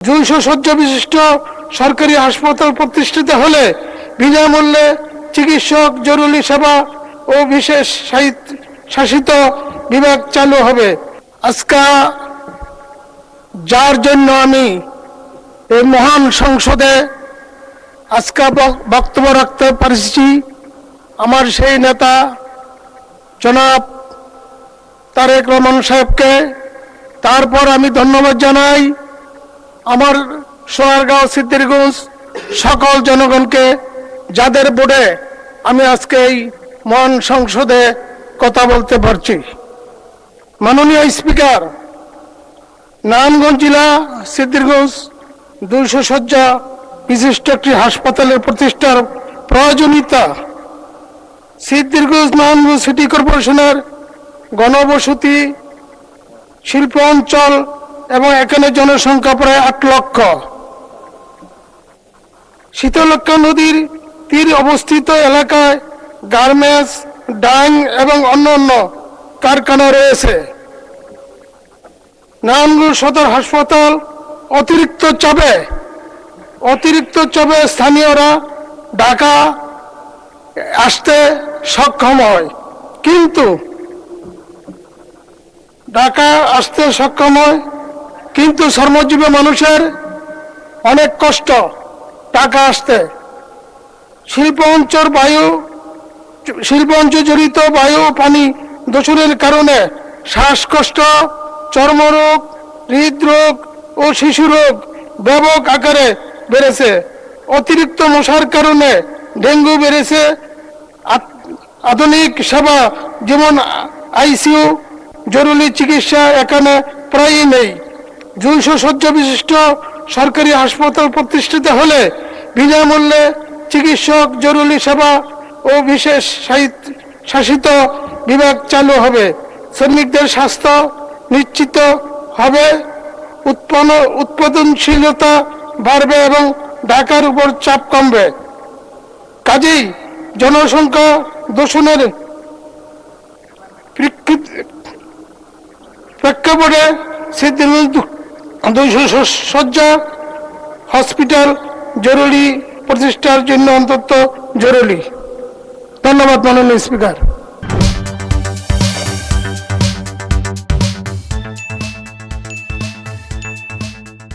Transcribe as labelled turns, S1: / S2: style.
S1: 200 শয্যা বিশিষ্ট সরকারি হাসপাতাল প্রতিষ্ঠিত হলে বিনামূল্যে চিকিৎসক, জরুরি সেবা ও বিশেষ শাসিত বিভাগ চালু হবে। আজকে যার জন্য আমি এই মহান সংসদে আজকে বক্তব্য রাখতে পারছি, আমার সেই নেতা জনাব তারেক রহমান সাহেবকে। তারপর আমি ধন্যবাদ জানাই আমার সোনারগাঁও, সিদ্ধিরগঞ্জ সকল জনগণকে, যাদের ভোটে আমি আজকে এই মহান সংসদে কথা বলতে পারছি। মাননীয় স্পিকার, নারায়ণগঞ্জ জেলা সিদ্ধিরগঞ্জ 200 শয্যা বিশিষ্ট একটি হাসপাতালের প্রতিষ্ঠার প্রয়োজনীয়তা সিদ্ধিরগঞ্জ নারায়ণগঞ্জ সিটি কর্পোরেশনের গণবসতি, শিল্প অঞ্চল এবং এখানে জনসংখ্যা প্রায় 8 লক্ষ। শীতলক্ষ্যা নদীর তীরে অবস্থিত এলাকায় গার্মেন্টস, ডাইং এবং অন্যান্য কারখানা রয়েছে। নারায়ণগঞ্জ সদর হাসপাতাল অতিরিক্ত চাপে স্থানীয়রা ঢাকা আসতে সক্ষম হয়, কিন্তু শ্রমজীবী মানুষের অনেক কষ্ট ঢাকা আসতে। শিল্প অঞ্চল জড়িত বায়ু পানি দূষণের কারণে শ্বাসকষ্ট, চর্মরোগ, হৃদরোগ ও শিশু রোগ ব্যাপক আকারে বেড়েছে। অতিরিক্ত মশার কারণে ডেঙ্গু বেড়েছে। আধুনিক সেবা যেমন আইসিইউ, জরুরি চিকিৎসা এখানে প্রায়ই নেই। 200 শয্যা বিশিষ্ট সরকারি হাসপাতাল প্রতিষ্ঠিত হলে বিনামূল্যে চিকিৎসক, জরুরি সেবা ও বিশেষ শাসিত বিভাগ চালু হবে। শ্রমিকদের স্বাস্থ্য নিশ্চিত হবে, উৎপাদনশীলতা বাড়বে এবং ঢাকার উপর চাপ কমবে। কাজেই জনসংখ্যা দূষণের প্রেক্ষাপটে সিদ্ধিরগঞ্জ 200 শয্যা হসপিটাল জরুরি প্রতিষ্ঠার জন্য অন্তত জরুরি। ধন্যবাদ মাননীয় স্পিকার।